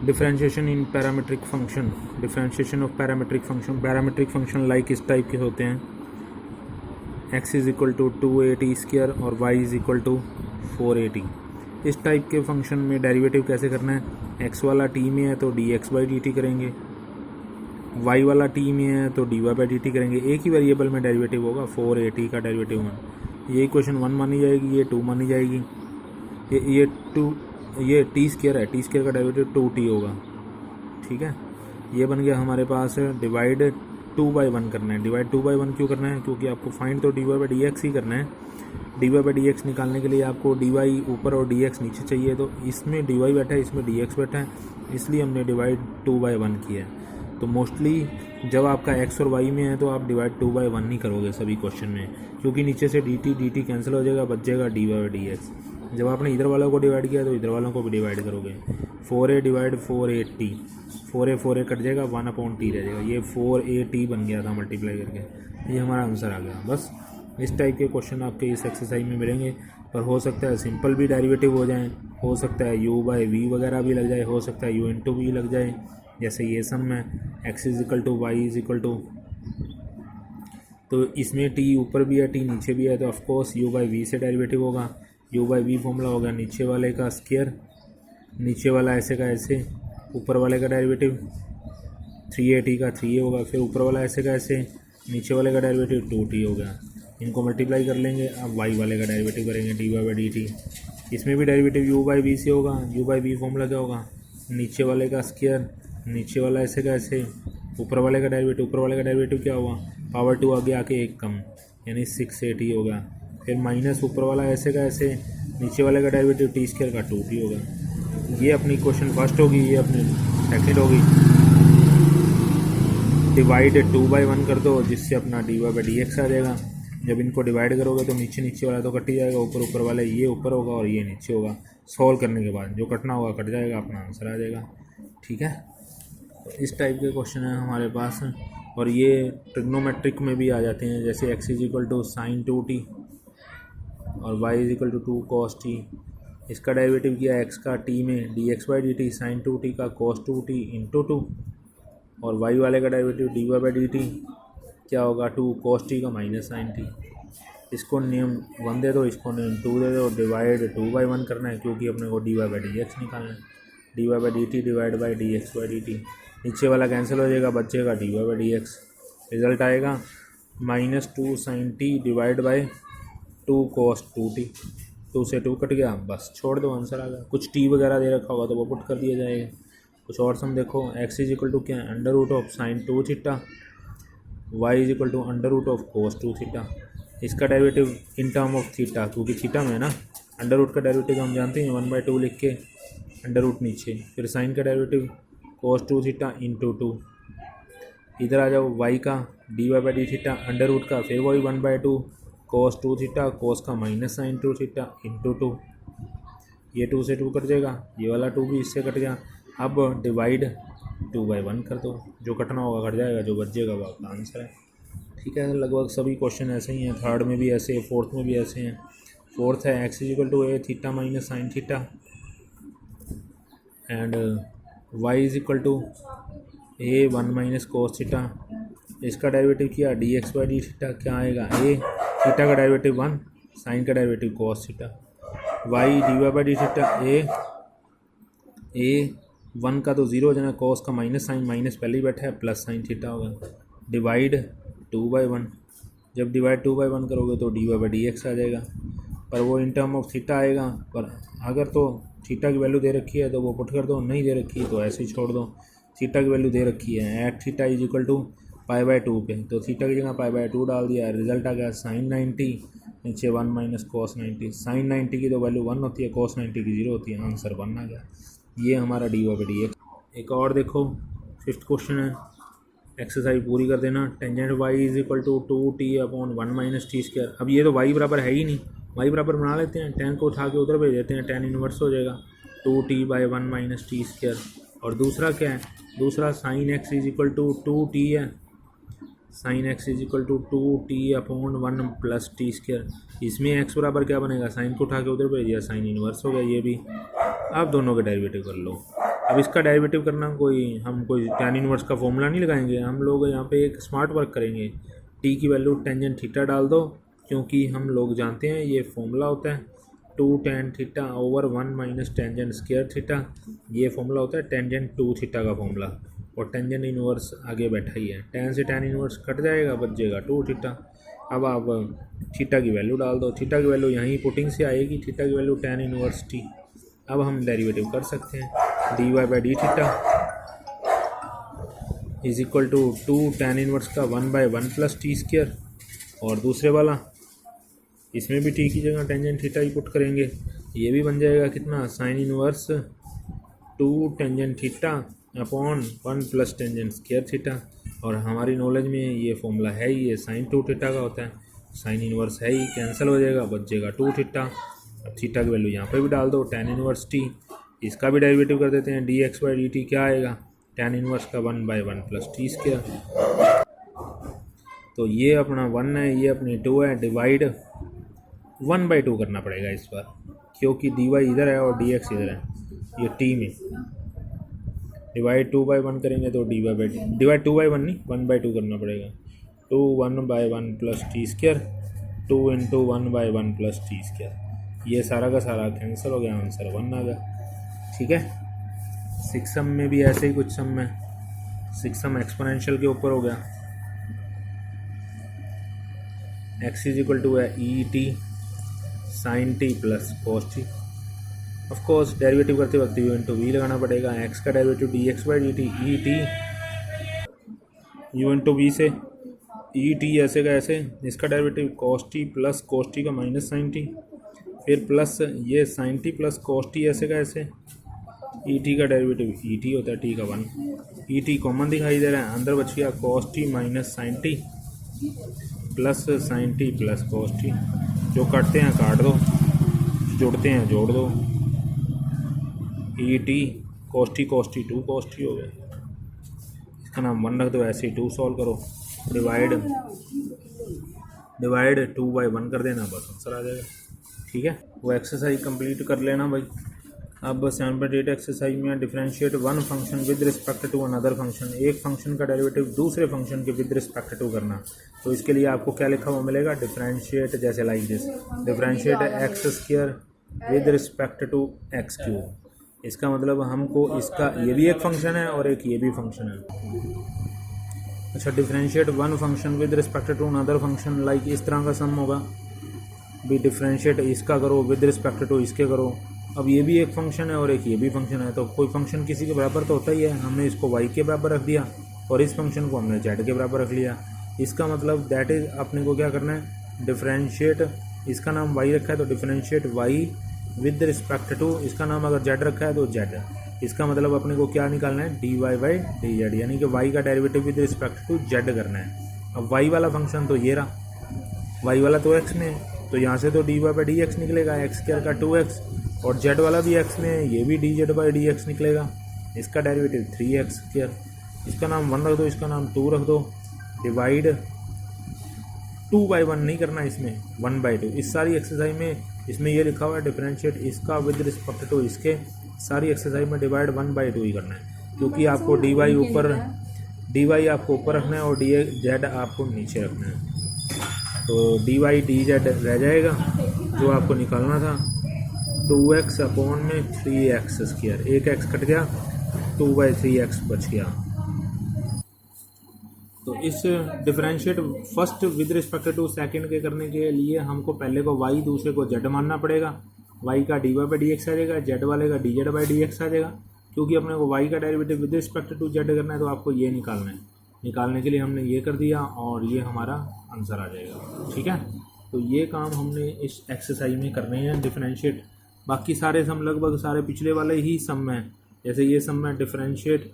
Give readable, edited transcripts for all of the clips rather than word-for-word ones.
Differentiation in parametric function, differentiation of parametric function. Parametric function like इस type के होते हैं, x is equal to 2at² और y is equal to 4at। इस type के function में डेरिवेटिव कैसे करना है, x वाला t में है तो dx/dt करेंगे, y वाला t में है तो dy/dt करेंगे। एक ही वेरिएबल में डेरिवेटिव होगा, 4at का डेरिवेटिव 1। ये इक्वेशन 1 मानी जाएगी, ये 2 मानी जाएगी। ये t² है, t² का डेरिवेटिव 2t होगा, ठीक है। ये बन गया हमारे पास डिवाइड 2/1 करना है। डिवाइड 2/1 क्यों करना है, क्योंकि आपको फाइंड तो dy/dx ही करना है। dy/dx निकालने के लिए आपको dy ऊपर और dx नीचे चाहिए, तो इसमें dy बैठा है, इसमें dx बैठा है, इसलिए हमने डिवाइड 2/1 किया है। तो मोस्टली जब आपका x और y में है तो आप डिवाइड 2/1 नहीं करोगे सभी क्वेश्चन में, क्योंकि नीचे से dt कैंसिल हो जाएगा, बच जाएगा dy/dx। जब आपने इधर वालों को डिवाइड किया तो इधर वालों को भी डिवाइड करोगे। 4a divide 4at, 4a cut जाएगा, 1/t रह जाएगा। ये 4at बन गया था मल्टीप्लाई करके, ये हमारा आंसर आ गया। बस इस टाइप के क्वेश्चन आपके इस एक्सरसाइज में मिलेंगे, पर हो सकता है सिंपल भी डेरिवेटिव हो जाए, हो सकता है u/v वगैरह भी लग जाए, हो सकता है u/v लग जाए, जैसे ये सम में x is equal to y is equal to, तो इसमें t ऊपर भी है t नीचे भी है, तो ऑफकोर्स u/v से डेरिवेटिव होगा। u/v फॉर्मूला होगा नीचे वाले का स्क्वायर, नीचे वाला ऐसे का ऐसे, ऊपर वाले का डेरिवेटिव 3at का 3a होगा, फिर ऊपर वाला ऐसे का ऐसे, नीचे वाले का डेरिवेटिव 2t होगा। इनको मल्टीप्लाई कर लेंगे, अब y वाले का डेरिवेटिव करेंगे dy/dt। इसमें भी डेरिवेटिव u/v से होगा। u/v फॉर्मूला क्या होगा, नीचे वाले का स्क्वायर, नीचे वाला ऐसे का ऐसे, ऊपर वाले का डेरिवेटिव, ऊपर वाले का डेरिवेटिव क्या हुआ, पावर 2 आगे आके 1 कम, यानी 6at होगा। फिर माइनस ऊपर वाला ऐसे का ऐसे, नीचे वाले का डेरिवेटिव t² का 2t होगा। ये अपनी क्वेश्चन फर्स्ट होगी, ये अपनी सेकंड होगी। डिवाइड 2/1 कर दो, जिससे अपना dy/dx आ जाएगा। जब इनको डिवाइड करोगे तो नीचे नीचे वाला तो कट ही जाएगा, ऊपर ऊपर वाला ये ऊपर होगा और ये नीचे होगा। सॉल्व करने के बाद जो कटना होगा कट जाएगा, अपना आंसर आ जाएगा, ठीक है। तो इस टाइप के क्वेश्चन है हमारे पास, और ये ट्रिग्नोमेट्रिक में भी आ जाते हैं, जैसे x is equal to sin 2t और y is equal to 2 cos t। इसका डेरिवेटिव किया x का t में dx/dt, sin 2t का cos 2t इंटू 2, और y वाले का डेरिवेटिव dy/dt क्या होगा, 2 cos t का माइनस sin t। इसको नेम 1 दे दो, इसको नेम 2 दे दो, डिवाइड 2/1 करना है, क्योंकि अपने को dy/dx निकालना है। dy/dt डिवाइड बाई dx/dt, नीचे वाला कैंसिल हो जाएगा, बचेगा dy/dx। रिजल्ट आएगा -2 sin t divide by 2 cos 2t। 2 से 2 कट गया, बस छोड़ दो, आंसर आ गया। कुछ t वगैरह दे रखा होगा तो वो पुट कर दिया जाएगा। कुछ और सम देखो, x इज इक्वल टू क्या है, √ऑफ sin 2 theta, y is equal to √ऑफ cos 2 थीटा। इसका derivative in term of theta, क्योंकि थीटा में है ना, अंडर का डेरिवेटिव हम जानते हैं 1/2 लिख के, अंडर नीचे, फिर साइन का डेरिवेटिव cos 2 थीटा इंटू 2। इधर आ जाओ, y का dy/d थीटा, अंडर का फिर वही 1/2 cos 2 थीटा, cos का माइनस साइन 2 थीटा इंटू 2। ये 2 से 2 कट जाएगा, ये वाला 2 भी इससे कट गया। अब डिवाइड 2/1 कर दो, जो कटना होगा कट जाएगा, जो बच जाएगा वो आपका आंसर है, ठीक है। लगभग सभी क्वेश्चन ऐसे ही हैं, थर्ड में भी ऐसे, फोर्थ में भी ऐसे हैं। फोर्थ है x is equal to a theta minus sine theta and y is equal to a 1 minus cos theta. इसका डेरिवेटिव किया dx/d थीटा, क्या आएगा, a थीटा का डेरिवेटिव 1, साइन का derivative cos theta, y dy/d theta, a 1 का तो 0 हो जाना, कोस का माइनस साइन, माइनस पहले ही बैठा है, प्लस साइन थीटा होगा, डिवाइड 2/1। जब डिवाइड 2/1 करोगे तो dy/dx आ जाएगा, पर वो इन टर्म ऑफ थीटा आएगा। पर अगर तो थीटा की वैल्यू दे रखी है तो वो पुट कर दो, नहीं दे रखी तो ऐसे ही छोड़ दो। थीटा की वैल्यू दे रखी है at theta is equal to π/2 पे, तो थीटा की जगह π/2 डाल दिया, रिजल्ट आ गया sin 90, नीचे 1 माइनस cos 90। sin 90 की तो वैल्यू 1 होती है, cos 90 की 0 होती है, आंसर 1 आ गया। ये हमारा dy/dx। एक और देखो, फिफ्थ क्वेश्चन है, एक्सरसाइज पूरी कर देना। Tangent y is equal to 2t/1 minus t²। अब ये तो y बराबर है ही नहीं, y बराबर बना लेते हैं, tan को उठा के उधर भेज देते हैं, tan इन्वर्स हो जाएगा 2t/1 माइनस t²। और दूसरा क्या है, दूसरा sin x is equal to 2t है, sin x is equal to 2t/1 plus t²। इसमें x बराबर क्या बनेगा, साइन को उठा के उधर भेज दिया, साइन इन्वर्स हो गया ये भी। अब दोनों के डेरिवेटिव कर लो, अब इसका डेरिवेटिव करना हम कोई tan इनवर्स का फॉर्मूला नहीं लगाएंगे, हम लोग यहाँ पे एक स्मार्ट वर्क करेंगे। टी की वैल्यू टेंजेंट थीटा डाल दो, क्योंकि हम लोग जानते हैं ये फॉर्मूला होता है 2 tan theta over 1 minus tangent square theta. ये फॉर्मूला होता है टेंजेंट 2 थीटा का फॉर्मूला, और टेंजेंट इनवर्स आगे बैठा ही है। tan से tan इनवर्स कट जाएगा, बच जाएगा 2 थीटा। अब आप थीटा की वैल्यू डाल दो, थीटा की वैल्यू यहीं पुटिंग से आएगी, थीटा की वैल्यू tan इनवर्स टी। अब हम डेरिवेटिव कर सकते हैं, d y by d theta is equal to 2 tan inverse का 1/1 प्लस टी स्क्वायर, और दूसरे वाला इसमें भी टी की जगह टेंजेंट थीटा ही पुट करेंगे। ये भी बन जाएगा कितना, sine inverse 2 tangent theta upon 1 plus tangent square theta. और हमारी नॉलेज में ये फॉर्मूला है ही, ये साइन 2 थीटा का होता है, साइन इनवर्स है ही, कैंसिल हो जाएगा, बच जाएगा 2 थीटा। अब थीटा की वैल्यू यहाँ पे भी डाल दो, tan इनवर्स टी। इसका भी डेरिवेटिव कर देते हैं, D x by d T क्या आएगा, tan इनवर्स का 1/1 प्लस टी स्क्वायर। तो ये अपना 1 है, ये अपनी 2 है, डिवाइड 1/2 करना पड़ेगा इस बार, क्योंकि डी वाई इधर है और डी एक्स इधर है, ये टी में डिवाइड 2/1 करेंगे तो डी वाई बाई डिवाइड 2/1 नहीं 1/2 करना पड़ेगा। 2 1/1 plus T square, 2 into 1/1 plus T square. ये सारा का सारा कैंसिल हो गया, आंसर 1 आ गया। ठीक है, 6 सम में भी ऐसे ही कुछ सम है, 6 सम एक्सपोनेंशियल के ऊपर हो गया। x इज इक्वल टू है e t sine t plus cos t. Of course derivative करते वक्त यू इंटू वी लगाना पड़ेगा। x का derivative d x by d t e t u into v से ई टी ऐसे का ऐसे, इसका derivative cos t plus cos t का माइनस साइन टी, फिर प्लस ये sine t plus cos t ऐसे का ऐसे। ई टी का डेरिवेटिव ई टी होता है टी का 1, ई टी कॉमन दिखाई दे रहा है, अंदर बच गया cos t minus sine t plus sine t plus cos t. जो काटते हैं काट दो, जोड़ते हैं जोड़ दो। E t cos t 2 cos t हो गए, इसका नाम 1 रख दो, ऐसे ही 2 सॉल्व करो, डिवाइड 2/1 कर देना, बस आंसर आ जाएगा। ठीक है, वो एक्सरसाइज कंप्लीट कर लेना भाई। अब 7.8 एक्सरसाइज में differentiate one function with respect to another function, एक फंक्शन का डेरिवेटिव दूसरे फंक्शन के विद रिस्पेक्ट टू करना। तो इसके लिए आपको क्या लिखा हुआ मिलेगा, डिफरेंशिएट जैसे like this, differentiate x square with respect to x cube. इसका मतलब हमको इसका ये भी एक फंक्शन है और एक ये भी फंक्शन है। अच्छा, differentiate one function with respect to another function, like इस तरह का सम होगा भी, डिफरेंशिएट इसका करो विद रिस्पेक्ट टू इसके करो। अब ये भी एक फंक्शन है और एक ये भी फंक्शन है, तो कोई फंक्शन किसी के बराबर तो होता ही है, हमने इसको y के बराबर रख दिया और इस फंक्शन को हमने z के बराबर रख लिया। इसका मतलब दैट इज़ अपने को क्या करना है, डिफरेंशिएट, इसका नाम y रखा है तो differentiate y with respect to, इसका नाम अगर z रखा है तो z। इसका मतलब अपने को क्या निकालना है, dy बाई डी जेड, यानी कि y का derivative with respect to z करना है। अब y वाला फंक्शन तो ये रहा, y वाला तो x में है, तो यहाँ से तो dy बाई डी एक्स निकलेगा, एक्स स्क्वायर का 2x, और z वाला भी x में है, ये भी dz बाई डी एक्स निकलेगा, इसका डेरिवेटिव 3x स्क्वायर। इसका नाम 1 रख दो, इसका नाम 2 रख दो, डिवाइड 2/1 नहीं करना, इसमें 1/2। इस सारी एक्सरसाइज में इसमें ये लिखा हुआ है डिफरेंशिएट इसका विद रिस्पेक्ट टू इसके, सारी एक्सरसाइज में डिवाइड 1/2 ही करना है, क्योंकि आपको dy आपको ऊपर रखना है और dz आपको नीचे रखना है। तो dy dz रह जाएगा, जो आपको निकालना था 2x अपॉन में 3x स्क्वायर, एक x कट गया, 2/3x बच गया। तो इस differentiate first with respect to second के करने के लिए हमको पहले को y दूसरे को z मानना पड़ेगा, y का dy बाई डी एक्स आ जाएगा, z वाले का dz बाई डी एक्स आ जाएगा। क्योंकि अपने को y का derivative with respect to z करना है तो आपको ये निकालना है, निकालने के लिए हमने ये कर दिया और ये हमारा आंसर आ जाएगा। ठीक है, तो ये काम हमने इस एक्सरसाइज में करने हैं डिफरेंशिएट। बाकी सारे सम लगभग सारे पिछले वाले ही सम हैं, जैसे ये सम है differentiate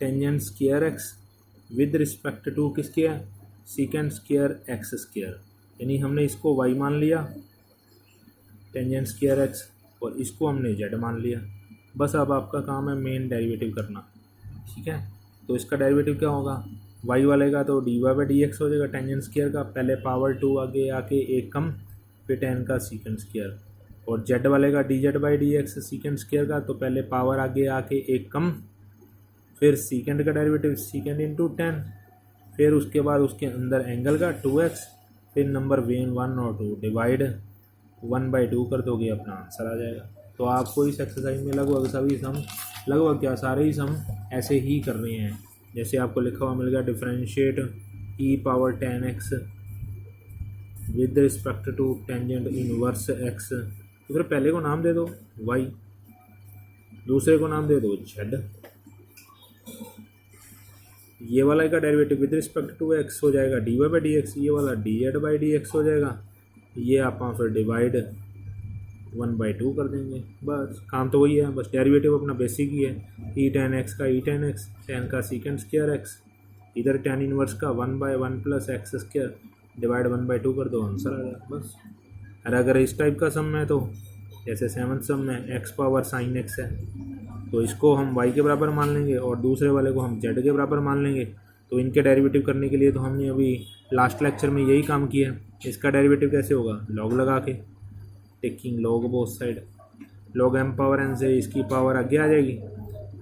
tangent square x with respect to किसके है, सीकेंट स्क्वायर एक्स स्क्वायर, यानी हमने इसको y मान लिया टेंजेंट स्क्वायर एक्स और इसको हमने z मान लिया। बस अब आपका काम है मेन डेरिवेटिव करना। ठीक है, तो इसका डेरिवेटिव क्या होगा, y वाले का तो dy बाई डी एक्स हो जाएगा टेंजेंट स्क्वायर का, पहले पावर 2 आगे आके एक कम, फिर tan का सीकेंट स्क्वायर, और जेड वाले का D Z by d x secant square का, तो पहले पावर आगे आके एक कम, फिर सीकेंड का डेरिवेटिव सीकेंड इंटू 10, फिर उसके बाद उसके अंदर एंगल का 2x, फिर नंबर वेन 1 और 2 डिवाइड 1/2 कर दोगे, अपना आंसर आ जाएगा। तो आपको इस एक्सरसाइज में लगभग सभी सम, लगभग क्या सारे ही सम ऐसे ही कर रहे हैं। जैसे आपको लिखा हुआ मिल गया differentiate e⁻10x with respect to tangent inverse x, तो फिर पहले को नाम दे दो y, दूसरे को नाम दे दो z, ये वाला का derivative with respect to x हो जाएगा dy/dx, ये वाला dz/dx हो जाएगा, ये आप फिर डिवाइड 1/2 कर देंगे। बस काम तो वही है, बस डेरिवेटिव अपना बेसिक ही है, e10x का e10x, 10 का सीकेंड स्क्वायर x, इधर tan इनवर्स का 1/1 + x² डिवाइड 1/2 कर दो, आंसर आ जाएगा बस। और अगर इस टाइप का सम है तो जैसे 7th सम में x पावर sin x है, तो इसको हम y के बराबर मान लेंगे और दूसरे वाले को हम z के बराबर मान लेंगे। तो इनके डेरिवेटिव करने के लिए तो हमने अभी लास्ट लेक्चर में यही काम किया। इसका डेरिवेटिव कैसे होगा, लॉग लगा के, taking log both side, log m⁻n से इसकी पावर आगे आ जाएगी,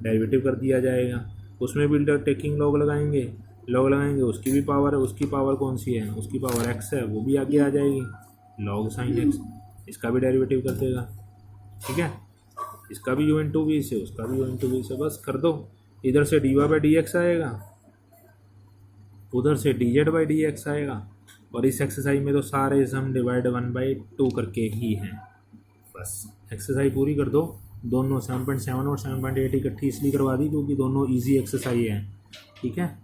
डेरिवेटिव कर दिया जाएगा। उसमें भी टेकिंग लॉग लगाएंगे, लॉग लगाएंगे, उसकी भी पावर है, उसकी पावर कौन सी है, उसकी पावर x है, वो भी आगे आ जाएगी, log sin x, इसका भी डेरिवेटिव कर देगा। ठीक है, इसका भी u/v से, उसका भी u/v से, बस कर दो। इधर से dy/dx आएगा, उधर से dz/dx आएगा, और इस एक्सरसाइज में तो सारे सम डिवाइड 1/2 करके ही हैं। बस एक्सरसाइज पूरी कर दो। दोनों 7.7 और 7.8 इकट्ठी इसलिए करवा दी क्योंकि दोनों इजी एक्सरसाइज हैं। ठीक है।